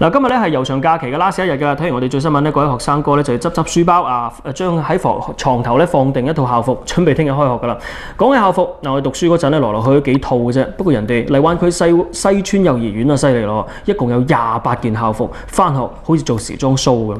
嗱，今日咧係悠長假期嘅 last 一日㗎，睇完我哋最新聞咧，各位學生哥咧就要執書包啊，將喺床頭咧放定一套校服，準備聽日開學㗎啦。講起校服，嗱我哋讀書嗰陣咧來來去去幾套嘅啫，不過人哋荔灣區西村幼兒園啊犀利咯，一共有28件校服，返學好似做時裝 show 咁。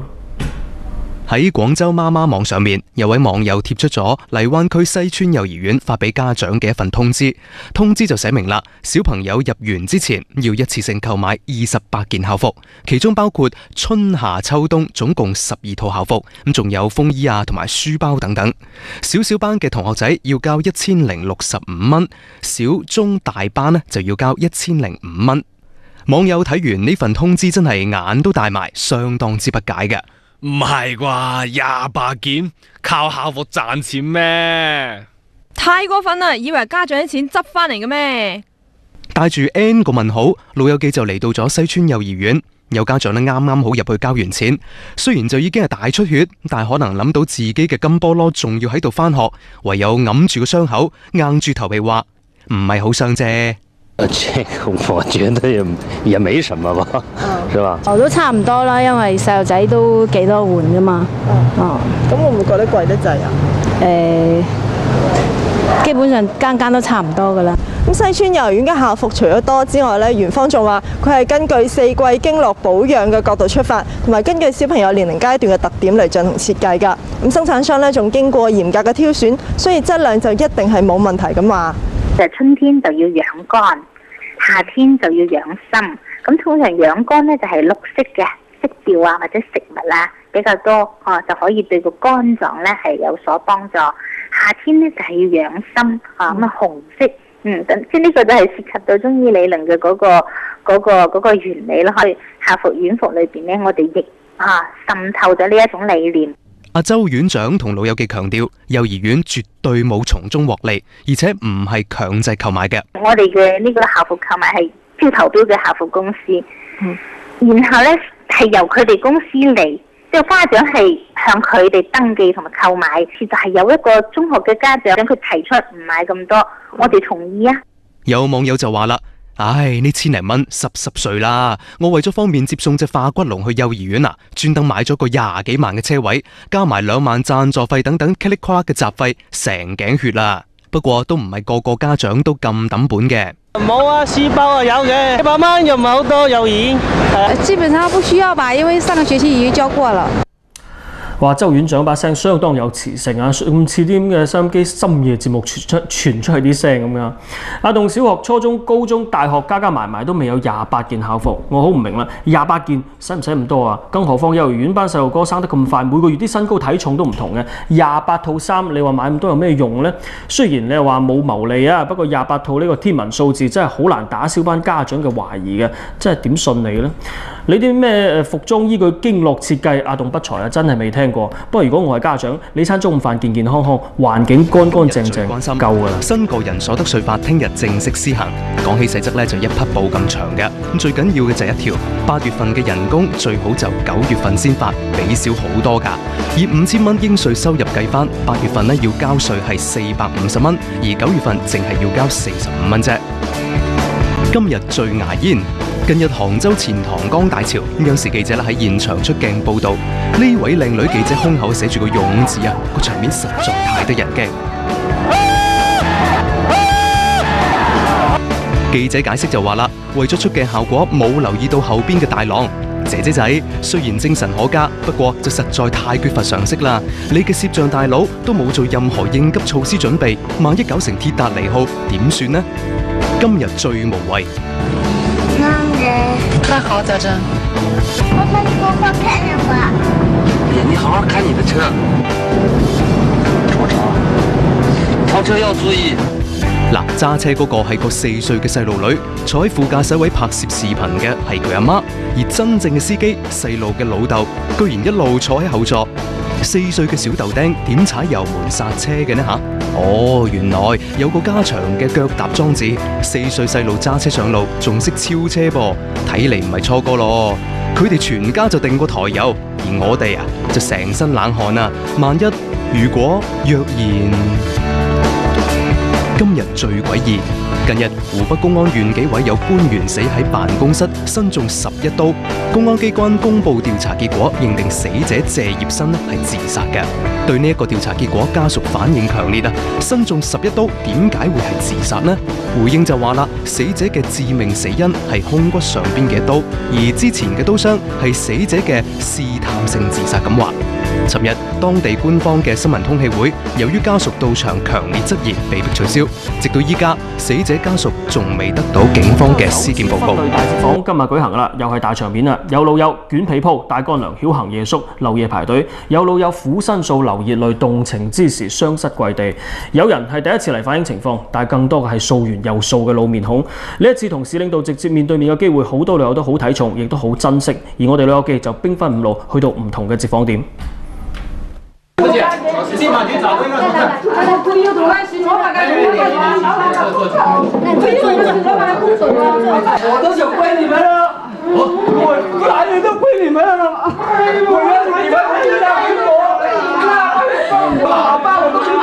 喺廣州媽媽網上面，有位網友貼出咗荔灣區西村幼兒園發俾家長嘅一份通知，通知就寫明啦，小朋友入園之前要一次性購買28件校服，其中包括春夏秋冬總共12套校服，咁仲有風衣啊同埋書包等等。小班嘅同學仔要交1065蚊，小中大班呢就要交1005蚊。網友睇完呢份通知真係眼都大埋，相當之不解嘅。唔係啩？28件靠校服賺錢咩？太過分啦！以為家長啲錢執翻嚟嘅咩？帶住 N 個問號，老友記就嚟到咗西村幼兒園。有家長呢啱啱好入去交完錢，雖然就已經係大出血，但係可能諗到自己嘅金菠蘿仲要喺度返學，唯有揞住個傷口，硬住頭皮話唔係好傷啫。這個我覺得也沒什麼吧，是吧？都差唔多啦，因為細路仔都幾多換噶嘛。咁會唔會覺得貴得滯啊？基本上間都差唔多噶啦。咁西村幼兒園嘅校服除咗多之外咧，園方仲話佢係根據4季經絡保養嘅角度出發，同埋根據小朋友年齡階段嘅特點嚟進行設計㗎。咁生產商咧仲經過嚴格嘅挑選，所以質量就一定係冇問題咁話。就春天就要養乾，夏天就要養心。咁通常養乾咧就係綠色嘅色調啊，或者食物啊比較多，就可以對個肝臟咧係有所幫助。夏天咧就係要養心，咁啊紅色，即係呢個就係涉及到中醫理論嘅嗰個原理咯。喺校服院服裏邊咧，我哋亦滲透咗呢一種理念。阿周院長同老友記強調，幼兒園絕對冇從中獲利，而且唔係強制購買嘅。我哋嘅呢個校服購買係招投標嘅校服公司，然後呢係由佢哋公司嚟，即係家長係向佢哋登記同埋購買。其實係有一個中學嘅家長佢提出唔買咁多，我哋同意啊。有網友就話啦。唉，呢千零蚊濕碎啦！我為咗方便接送隻化骨龍去幼兒園啊，專登買咗個20幾萬嘅車位，加埋2萬贊助費等等，噼里夸嘅雜費，成頸血啦！不過都唔係個個家長都咁抌本嘅。冇啊，書包啊有嘅，100蚊又唔係好多，幼兒園。基本上不需要吧，因為上個學期已經交過了。話周院長把聲相當有磁性啊，咁似啲咁嘅收音機深夜節目傳出去啲聲咁樣。阿棟小學、初中、高中、大學加埋都未有28件校服，我好唔明啦，28件使唔使咁多啊？更何況幼兒園班細路哥生得咁快，每個月啲身高體重都唔同嘅，28套衫你話買咁多有咩用呢？雖然你話冇牟利啊，不過28套呢個天文數字真係好難打消班家長嘅懷疑嘅，真係點信你呢？你啲咩服裝依據經絡設計，阿棟不才啊，真係未聽過。不過如果我係家長，你餐中午飯健健康康，環境乾乾淨淨，夠㗎啦。新個人所得稅法聽日正式施行，講起細則咧就一匹布咁長嘅。咁最緊要嘅就係一條，8月份嘅人工最好就9月份先發，比少好多㗎。以5000蚊應稅收入計翻，8月份咧要交稅係450蚊，而9月份淨係要交45蚊啫。今日最牙煙。近日杭州錢塘江大潮，央視記者喺現場出鏡報導，呢位靚女記者胸口寫住個勇字啊，個場面實在太得人驚。記者解釋就話啦，為咗出鏡效果，冇留意到後邊嘅大浪。姐姐仔雖然精神可嘉，不過就實在太缺乏常識啦。你嘅攝像大佬都冇做任何應急措施準備，萬一搞成鐵達尼號點算呢？今日最無謂。看好在這。爸爸，你好好看着我。你好好開你的車。超車要注意。嗱，揸車嗰個係個4歲嘅細路女，坐喺副駕駛位拍攝視頻嘅係佢阿媽，而真正嘅司機細路嘅老豆，居然一路坐喺後座。4歲嘅小豆丁點踩油門剎車嘅呢吓？哦，原來有個加長嘅腳踏裝置，4歲細路揸車上路仲識超車噃，睇嚟唔係初哥咯。佢哋全家就定過台油，而我哋啊就成身冷汗啊！萬一如果若然今日最詭異。近日，湖北公安縣紀委有官員死喺辦公室，身中11刀。公安機關公布調查結果，認定死者謝業新係自殺嘅。對呢一個調查結果，家屬反應強烈啊！身中11刀，點解會係自殺呢？回應就話啦，死者嘅致命死因係胸骨上邊嘅刀，而之前嘅刀傷係死者嘅試探性自殺咁話。尋日，當地官方嘅新聞通氣會，由於家屬到場強烈質疑，被迫取消。直到依家，死者家屬仲未得到警方嘅屍檢報告。對大捷訪今日舉行啦，又係大場面啦！有老友捲被鋪、帶乾糧、曉行夜宿、漏夜排隊；有老友苦申訴、流熱淚、動情之時雙膝跪地；有人係第一次嚟反映情況，但係更多嘅係訴完又訴嘅老面孔。呢一次同市領導直接面對面嘅機會，好多老友都好睇重，亦都好珍惜。而我哋老友記就兵分5路，去到唔同嘅接訪點。我都想跪你们了，我哪里都跪你们了，我要你们回来给我，老爸我都去跪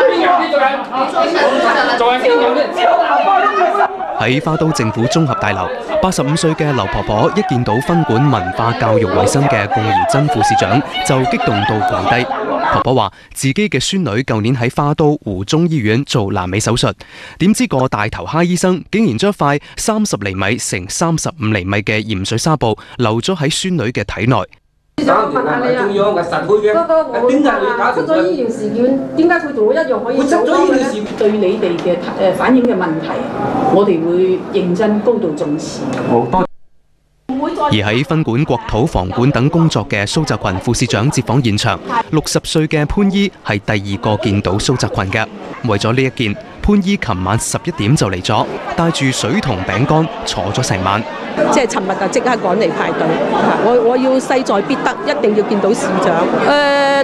喺花都政府綜合大樓，85歲嘅劉婆婆一見到分管文化教育衛生嘅龔怡珍副市長，就激動到跪低。婆婆話自己嘅孫女舊年喺花都湖中醫院做闌尾手術，點知個大頭蝦醫生竟然將塊30厘米乘35厘米嘅鹽水紗布留咗喺孫女嘅體內。想問下你啊，嗰個我出咗醫療事件，點解佢同我一樣可以做到嘅咧？對你哋嘅反映嘅問題，我哋會認真高度重視。而喺分管國土防管等工作嘅蘇澤群副市長接訪現場，60歲嘅潘姨係第2個見到蘇澤群嘅。為咗呢一件，潘姨琴晚11點就嚟咗，帶住水同餅乾坐咗成晚。即係尋日就即刻趕嚟排隊，我要勢在必得，一定要見到市長。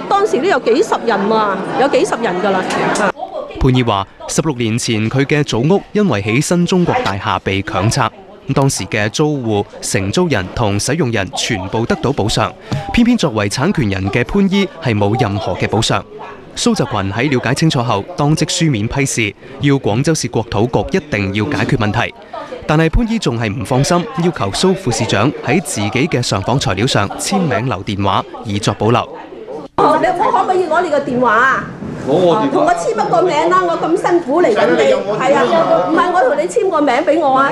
當時都有幾十人啊，有幾十人㗎啦。潘姨話：16年前佢嘅祖屋因為起新中國大廈被強拆。當時嘅租戶、承租人同使用人全部得到補償，偏偏作為產權人嘅潘姨係冇任何嘅補償。蘇澤群喺了解清楚後，當即書面批示，要廣州市國土局一定要解決問題。但係潘姨仲係唔放心，要求蘇副市長喺自己嘅上訪材料上簽名留電話，以作保留。你可唔可以攞你個電話啊？同我簽一個名啦，我咁辛苦嚟緊你，係啊，唔係我同你簽個名俾我啊。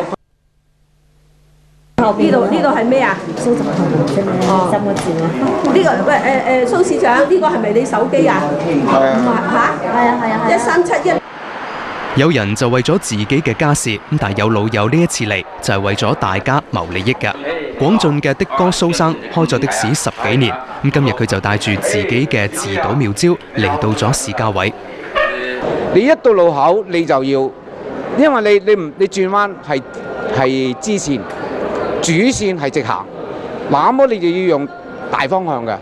呢度係咩啊？蘇澤群3個字啊！呢個喂蘇市長，呢個係咪你手機啊？係1371。有人就為咗自己嘅家事，但係有老友呢一次嚟就係為咗大家謀利益嘅。廣進嘅的哥蘇生開咗的士10幾年，今日佢就帶住自己嘅自導妙招嚟到咗市交委。你一到路口你就要，因為你轉彎係支線。主線係直行，那麼你就要用大方向嘅，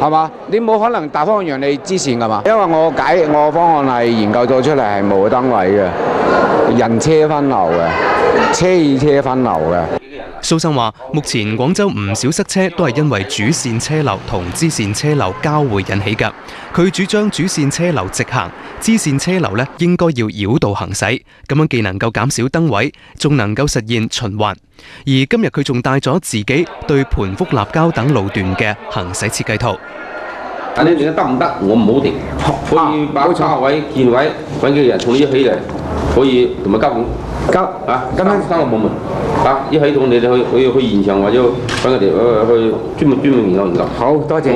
係嘛？你冇可能大方向讓你支線㗎嘛？因為我方案係研究咗出嚟係冇燈位嘅，人車分流嘅，車與車分流嘅。蘇生話：目前廣州唔少塞車都係因為主線車流同支線車流交匯引起㗎。佢主張主線車流直行，支線車流應該要繞道行駛，咁樣既能夠減少燈位，仲能夠實現循環。而今日佢仲帶咗自己對盤福立交等路段嘅行駛設計圖。但你得唔得？我唔好停，可以把車位、建位揾幾個人同你一起嚟，可以同埋交3個部門。一系統你哋去現場或者揾佢哋去專門研究。好多謝。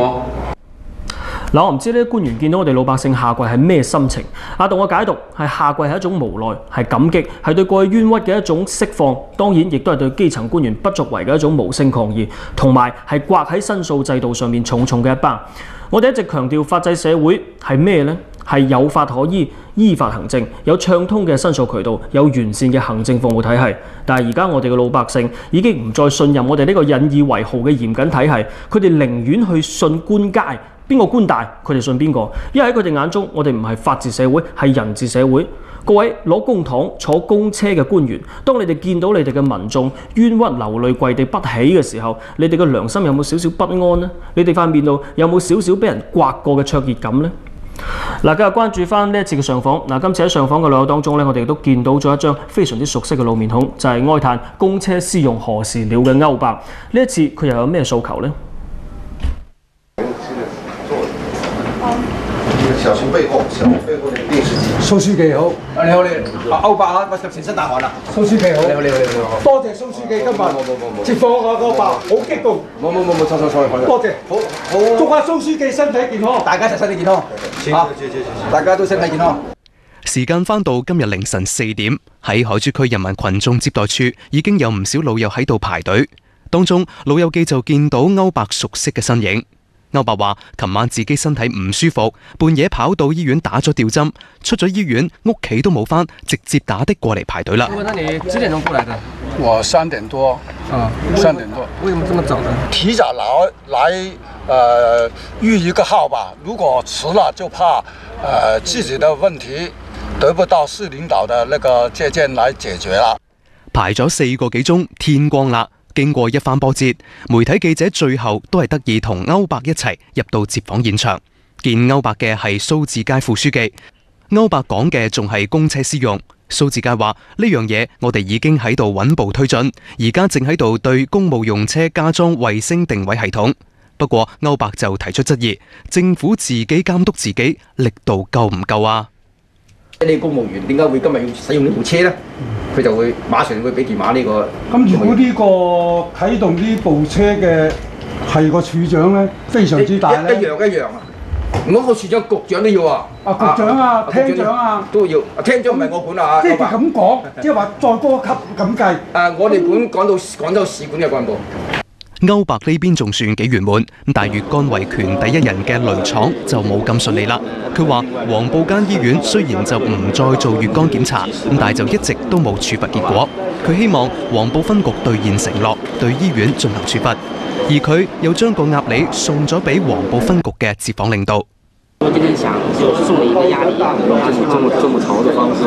嗱，我唔知呢啲官員見到我哋老百姓下跪係咩心情？阿棟嘅解讀係下跪係一種無奈，係感激，係對過去冤屈嘅一種釋放。當然，亦都係對基層官員不作為嘅一種無聲抗議，同埋係刮喺申訴制度上面重重嘅一巴。我哋一直強調法制社會係咩呢？係有法可依，依法行政，有暢通嘅申訴渠道，有完善嘅行政服務體系。但係而家我哋嘅老百姓已經唔再信任我哋呢個引以為豪嘅嚴謹體系，佢哋寧願去信官階，邊個官大佢哋信邊個。因為喺佢哋眼中，我哋唔係法治社會，係人治社會。各位攞公帑坐公車嘅官員，當你哋見到你哋嘅民眾冤屈流淚跪地不起嘅時候，你哋嘅良心有冇少少不安呢？你哋塊面度有冇少少俾人刮過嘅灼熱感呢？嗱，繼續關注翻呢一次嘅上訪。嗱，今次喺上訪嘅旅遊當中咧，我哋都見到咗一張非常之熟悉嘅老面孔，就係哀嘆公車私用何時了嘅歐伯。呢一次佢又有咩訴求呢？小心背後，小心背後嘅電視機。蘇書記好，你好你，歐伯啊，我入全身大汗啦。蘇書記好，你好你好你好，多謝蘇書記今日接訪我歐伯，好激動。冇，錯，多謝，好，祝下蘇書記身體健康，大家一齊身體健康，啊，大家都身體健康。時間翻到今日凌晨4點，喺海珠區人民群眾接待處已經有唔少老友喺度排隊，當中老友記就見到歐伯熟悉嘅身影。歐伯話：琴晚自己身體唔舒服，半夜跑到醫院打咗吊針，出咗醫院屋企都冇返，直接打的過嚟排隊啦。那你幾點鐘過來的？我3點多。3點多。為什麼這麼早呢？提早來預一個號吧，如果遲了就怕自己的問題得不到市領導的那個借鑑來解決啦。排咗4個幾鐘，天光啦。經過一番波折，媒體記者最後都係得以同歐伯一齊入到接訪現場。見歐伯嘅係蘇志佳副書記，歐伯講嘅仲係公車私用。蘇志佳話：呢樣嘢我哋已經喺度穩步推進，而家正喺度對公務用車加裝衛星定位系統。不過歐伯就提出質疑，政府自己監督自己力度夠唔夠啊？你公務員點解會今日要使用呢部車呢？佢就會馬上會俾電話呢個。咁如果呢個啟動呢部車嘅係個處長咧，非常之大咧。一樣啊！我個處長、局長都要啊。局長啊，廳長啊，都要。廳長唔係我管啊。即係咁講，即係話再高一級咁計。我哋管講到廣州市管嘅幹部。歐伯呢邊仲算幾圓滿，但係乙肝維權第一人嘅雷廠就冇咁順利啦。佢話黃埔間醫院雖然就唔再做乙肝檢查，但係就一直都冇處罰結果。佢希望黃埔分局兌現承諾，對醫院進行處罰，而佢又將個鴨梨送咗俾黃埔分局嘅接訪領導。我今天想就送你一個壓力，這麼潮的方式，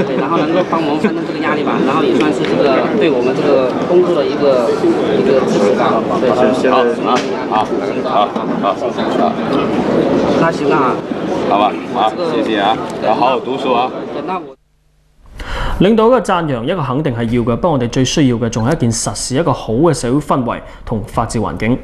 對，然後能夠幫我們分擔這個壓力吧，然後也算是這個對我們這個工作的一個支持吧。對，好，那行啊，好吧，好，謝謝啊，要好好讀書啊。領導嘅讚揚一個肯定係要嘅，不過我哋最需要嘅仲係一件實事，一個好嘅社會氛圍同法治環境。